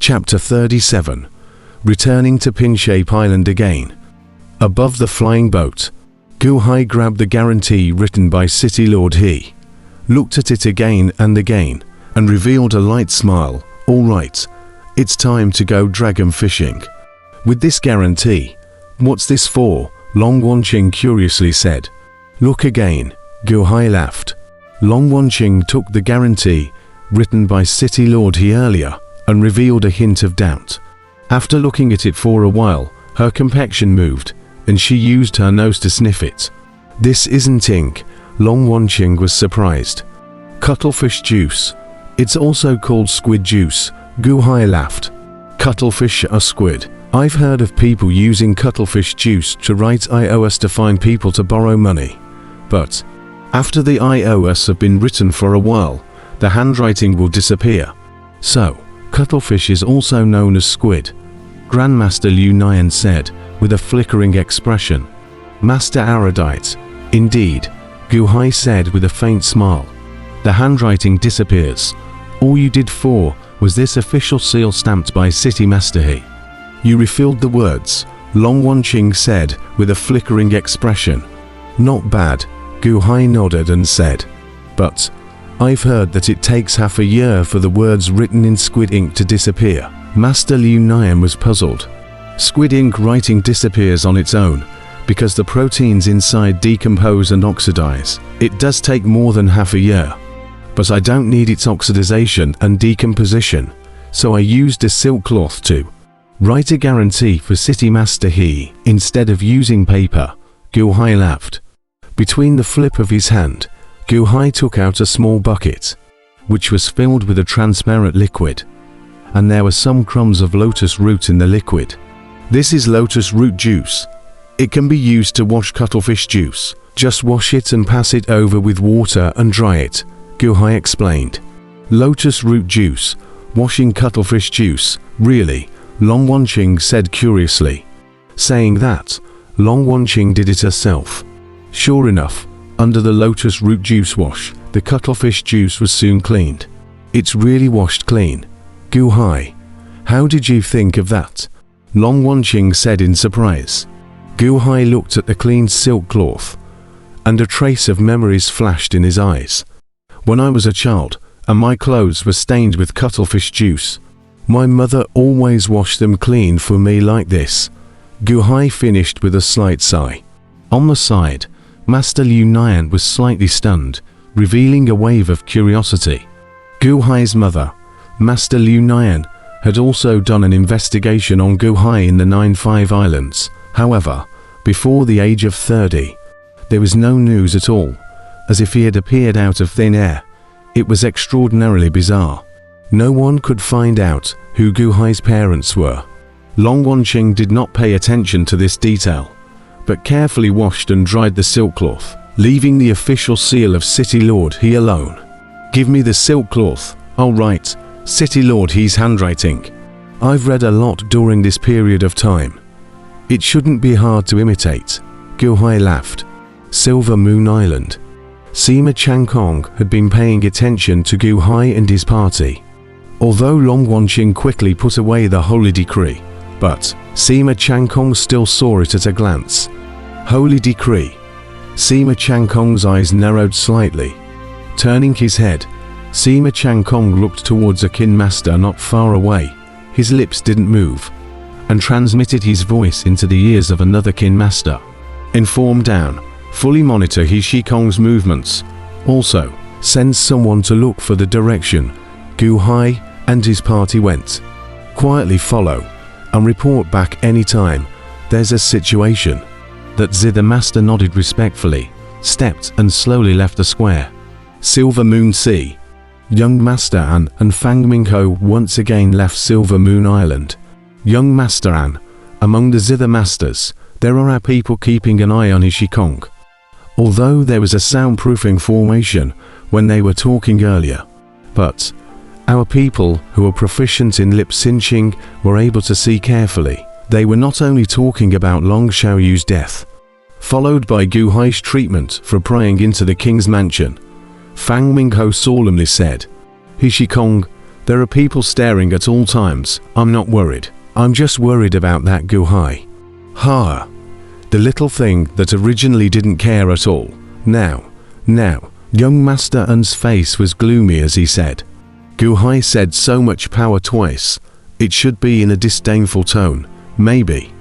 Chapter 37. Returning to Pinshape Island again. Above the flying boat, Gu Hai grabbed the guarantee written by City Lord He, looked at it again and again, and revealed a light smile. All right, it's time to go dragon fishing. With this guarantee. What's this for? Long Wanqing curiously said. Look again, Gu Hai laughed. Long Wanqing took the guarantee, written by City Lord He earlier, and revealed a hint of doubt. After looking at it for a while, her complexion moved, and she used her nose to sniff it. This isn't ink, Long Wanqing was surprised. Cuttlefish juice. It's also called squid juice, Gu Hai laughed. Cuttlefish are squid. I've heard of people using cuttlefish juice to write IOS to find people to borrow money. But after the IOS have been written for a while, the handwriting will disappear. So, cuttlefish is also known as squid, Grandmaster Liu Nian said, with a flickering expression. Master Erudite. Indeed, Gu Hai said with a faint smile. The handwriting disappears. All you did for was this official seal stamped by City Master He. You refilled the words, Long Wanqing said with a flickering expression. Not bad, Gu Hai nodded and said. But I've heard that it takes half a year for the words written in squid ink to disappear. Master Liu Nian was puzzled. Squid ink writing disappears on its own, because the proteins inside decompose and oxidize. It does take more than half a year. But I don't need its oxidization and decomposition, so I used a silk cloth to write a guarantee for City Master He instead of using paper. Gu Hai laughed. Between the flip of his hand, Gu Hai took out a small bucket, which was filled with a transparent liquid, and there were some crumbs of lotus root in the liquid. This is lotus root juice. It can be used to wash cuttlefish juice. Just wash it and pass it over with water and dry it, Gu Hai explained. Lotus root juice, washing cuttlefish juice, really? Long Wanqing said curiously. Saying that, Long Wanqing did it herself. Sure enough, under the lotus root juice wash, the cuttlefish juice was soon cleaned. It's really washed clean. Gu Hai, how did you think of that? Long Wanqing said in surprise. Gu Hai looked at the clean silk cloth, and a trace of memories flashed in his eyes. When I was a child, and my clothes were stained with cuttlefish juice, my mother always washed them clean for me like this. Gu Hai finished with a slight sigh. On the side, Master Liu Nian was slightly stunned, revealing a wave of curiosity. Gu Hai's mother, Master Liu Nian, had also done an investigation on Gu Hai in the 9-5 Islands. However, before the age of 30, there was no news at all, as if he had appeared out of thin air. It was extraordinarily bizarre. No one could find out who Gu Hai's parents were. Long Wanqing did not pay attention to this detail, but carefully washed and dried the silk cloth, leaving the official seal of City Lord He alone. Give me the silk cloth. All right, City Lord He's handwriting. I've read a lot during this period of time. It shouldn't be hard to imitate. Gu Hai laughed. Silver Moon Island. Sima Changkong had been paying attention to Gu Hai and his party. Although Long Wanqing quickly put away the holy decree, but Sima Changkong still saw it at a glance. Holy decree. Sima Changkong's eyes narrowed slightly. Turning his head, Sima Changkong looked towards a kin master not far away. His lips didn't move, and transmitted his voice into the ears of another kin master. Inform down. Fully monitor He Shikong's movements. Also, send someone to look for the direction Gu Hai and his party went. Quietly follow, and report back anytime there's a situation. That the master nodded respectfully, stepped and slowly left the square. Silver Moon Sea. Young Master An and Fang Mingho once again left Silver Moon Island. Young Master An, among the Zither Masters, there are our people keeping an eye on He Shikong. Although there was a soundproofing formation when they were talking earlier, but our people who are proficient in lip cinching were able to see carefully. They were not only talking about Long Xiaoyu's death, followed by Gu Hai's treatment for prying into the king's mansion. Fang Mingho solemnly said, He Shikong, There are people staring at all times. I'm not worried. I'm just worried about that Guhai. Ha! The little thing that originally didn't care at all. Now. Young Master Un's face was gloomy as he said. Guhai said so much power twice. It should be in a disdainful tone. Maybe.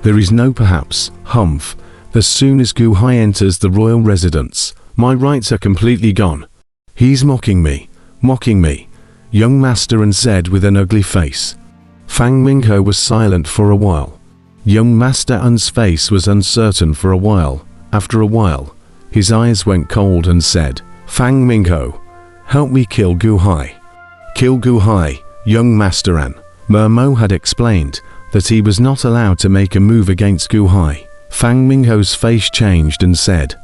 There is no perhaps, humph. As soon as Guhai enters the royal residence, my rights are completely gone. He's mocking me. Young Master Un said with an ugly face. Fang Mingho was silent for a while. Young Master Un's face was uncertain for a while. After a while, his eyes went cold and said, Fang Mingho, help me kill Guhai. Kill Guhai, young Master Un. Mermo had explained that he was not allowed to make a move against Guhai. Fang Mingho's face changed and said,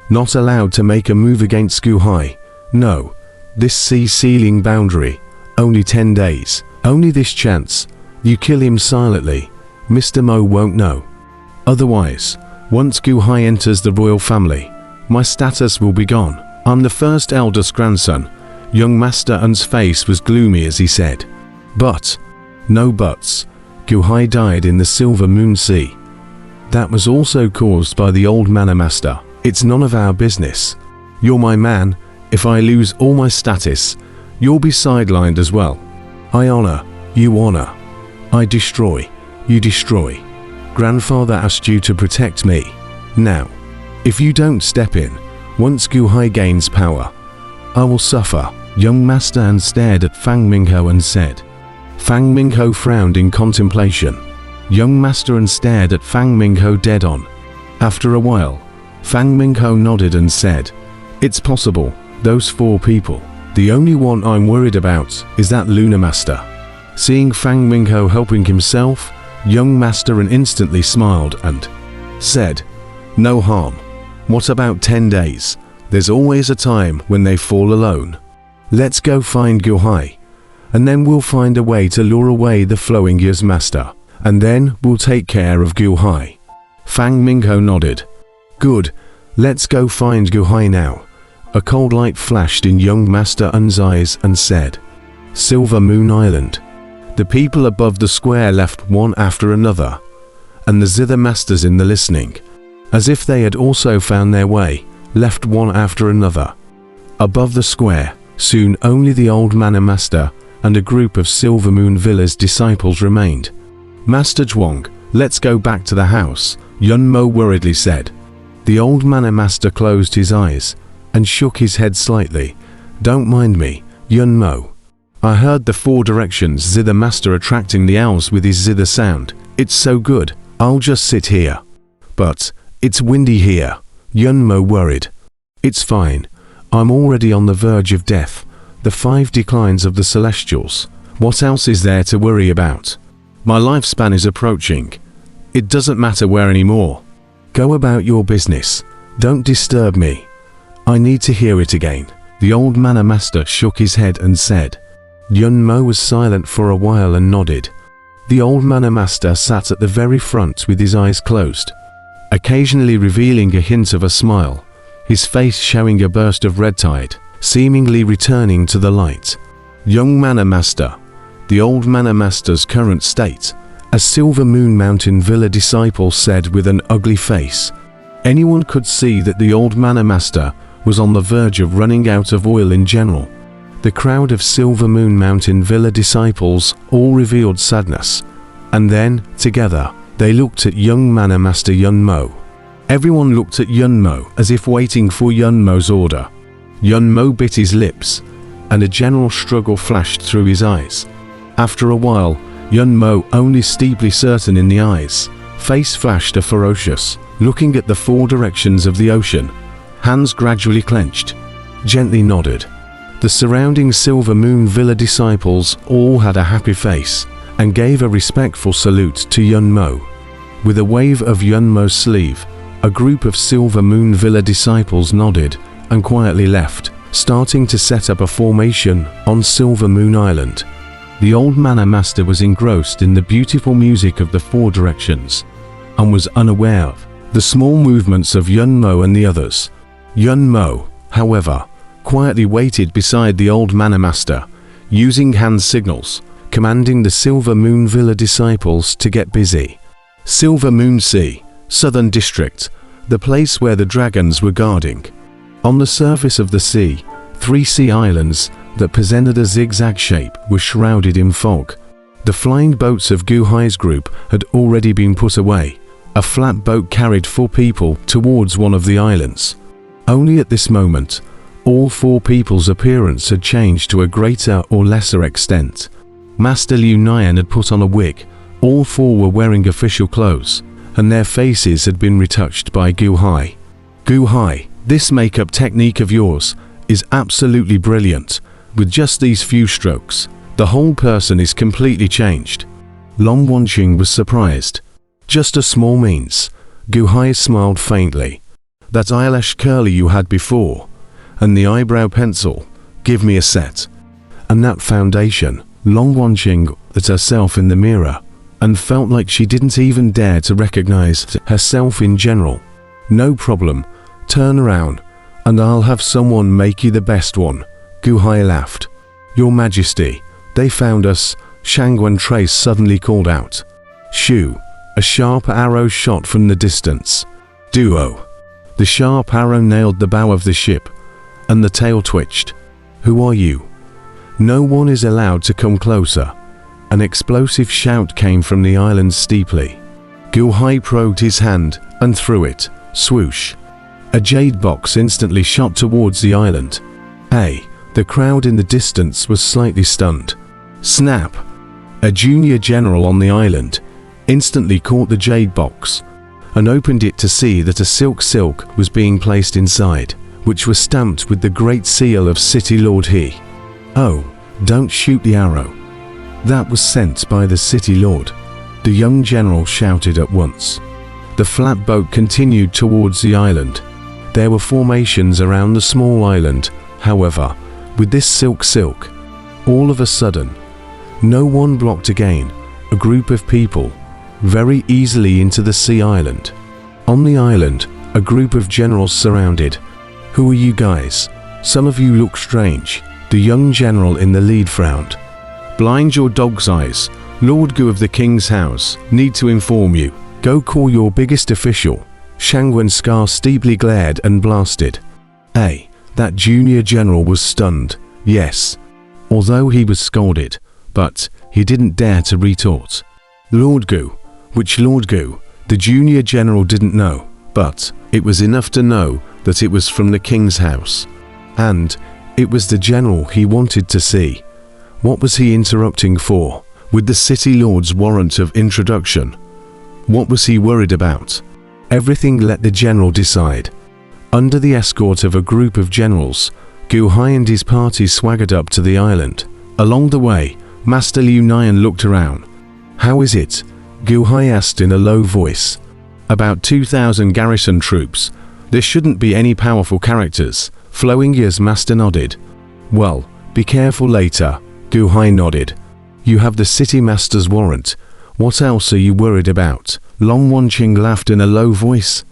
not allowed to make a move against Guhai. No. This sea-sealing boundary. Only 10 days. Only this chance. You kill him silently. Mr. Mo won't know. Otherwise, once Guhai enters the royal family, my status will be gone. I'm the first eldest grandson. Young Master Un's face was gloomy as he said. But, no buts. Guhai died in the Silver Moon Sea. That was also caused by the old Mana Master. It's none of our business. You're my man. If I lose all my status, you'll be sidelined as well. I honor, you honor. I destroy, you destroy. Grandfather asked you to protect me. Now, if you don't step in, once Guhai gains power, I will suffer. Young Master Un stared at Fang Mingho and said. Fang Mingho frowned in contemplation. Young Master Un stared at Fang Mingho dead on. After a while, Fang Mingho nodded and said, it's possible, those 4 people. The only one I'm worried about is that Lunar Master. Seeing Fang Mingho helping himself, young Master Un instantly smiled and said, no harm. What about 10 days? There's always a time when they fall alone. Let's go find Guhai, and then we'll find a way to lure away the flowing years master, and then we'll take care of Guhai. Fang Mingho nodded. Good, let's go find Guhai now. A cold light flashed in young Master Un's eyes and said, Silver Moon Island. The people above the square left one after another, and the zither masters in the listening, as if they had also found their way, left one after another. Above the square, soon only the old Mana Master and a group of Silver Moon Villa's disciples remained. Master Zhuang, let's go back to the house, Yun Mo worriedly said. The old Mana Master closed his eyes and shook his head slightly. Don't mind me, Yun Mo. I heard the 4 directions zither master attracting the owls with his zither sound. It's so good, I'll just sit here. But, it's windy here, Yun Mo worried. It's fine. I'm already on the verge of death. The 5 declines of the celestials. What else is there to worry about? My lifespan is approaching. It doesn't matter where anymore. Go about your business. Don't disturb me. I need to hear it again. The old Mana Master shook his head and said. Yun Mo was silent for a while and nodded. The old Mana Master sat at the very front with his eyes closed, occasionally revealing a hint of a smile, his face showing a burst of red tide, seemingly returning to the light. Young Mana Master, the old Mana Master's current state, a Silver Moon Mountain Villa disciple said with an ugly face. Anyone could see that the old Mana Master was on the verge of running out of oil in general. The crowd of Silver Moon Mountain Villa disciples all revealed sadness, and then, together, they looked at young Mana Master Yun Mo. Everyone looked at Yun Mo as if waiting for Yun Mo's order. Yun Mo bit his lips, and a general struggle flashed through his eyes. After a while, Yun Mo, only steeply certain in the eyes, face flashed a ferocious, looking at the 4 directions of the ocean. Hands gradually clenched, gently nodded. The surrounding Silver Moon Villa disciples all had a happy face and gave a respectful salute to Yun Mo. With a wave of Yun Mo's sleeve, a group of Silver Moon Villa disciples nodded and quietly left, starting to set up a formation on Silver Moon Island. The old Mana Master was engrossed in the beautiful music of the 4 directions and was unaware of the small movements of Yun Mo and the others. Yun Mo, however, quietly waited beside the old Mana Master, using hand signals, commanding the Silver Moon Villa disciples to get busy. Silver Moon Sea, Southern District, the place where the dragons were guarding. On the surface of the sea, 3 sea islands that presented a zigzag shape were shrouded in fog. The flying boats of Gu Hai's group had already been put away. A flat boat carried 4 people towards one of the islands. Only at this moment, all 4 people's appearance had changed to a greater or lesser extent. Master Liu Nian had put on a wig. All 4 were wearing official clothes, and their faces had been retouched by Gu Hai. Gu Hai, this makeup technique of yours is absolutely brilliant. With just these few strokes, the whole person is completely changed. Long Wanqing was surprised. Just a small means. Gu Hai smiled faintly. That eyelash curly you had before, and the eyebrow pencil, give me a set. And that foundation. Long Wanqing looked at herself in the mirror and felt like she didn't even dare to recognize herself in general. No problem, turn around and I'll have someone make you the best one. Gu Hai laughed. Your Majesty, they found us, Shangwen Trace suddenly called out. Shoo, a sharp arrow shot from the distance. Duo. The sharp arrow nailed the bow of the ship, and the tail twitched. Who are you? No one is allowed to come closer. An explosive shout came from the island steeply. Gu Hai probed his hand and threw it. Swoosh. A jade box instantly shot towards the island. Hey, the crowd in the distance was slightly stunned. Snap. A junior general on the island instantly caught the jade box and opened it to see that a silk was being placed inside, which was stamped with the great seal of City Lord He. Oh, don't shoot the arrow. That was sent by the City Lord. The young general shouted at once. The flat boat continued towards the island. There were formations around the small island, however, with this silk. All of a sudden, no one blocked again, a group of people, very easily into the sea island. On the island, a group of generals surrounded. Who are you guys? Some of you look strange. The young general in the lead frowned. Blind your dog's eyes. Lord Gu of the king's house, need to inform you. Go call your biggest official. Shangwen Scar steeply glared and blasted. Hey, that junior general was stunned, yes. Although he was scolded, but he didn't dare to retort. Lord Gu. Which Lord Gu? The junior general didn't know, but it was enough to know that it was from the king's house. And it was the general he wanted to see. What was he interrupting for? With the city lord's warrant of introduction. What was he worried about? Everything let the general decide. Under the escort of a group of generals, Gu Hai and his party swaggered up to the island. Along the way, Master Liu Nian looked around. How is it? Gu Hai asked in a low voice. About 2,000 garrison troops. There shouldn't be any powerful characters. Flowing Year's master nodded. Well, be careful later. Gu Hai nodded. You have the city master's warrant. What else are you worried about? Long Wanqing laughed in a low voice.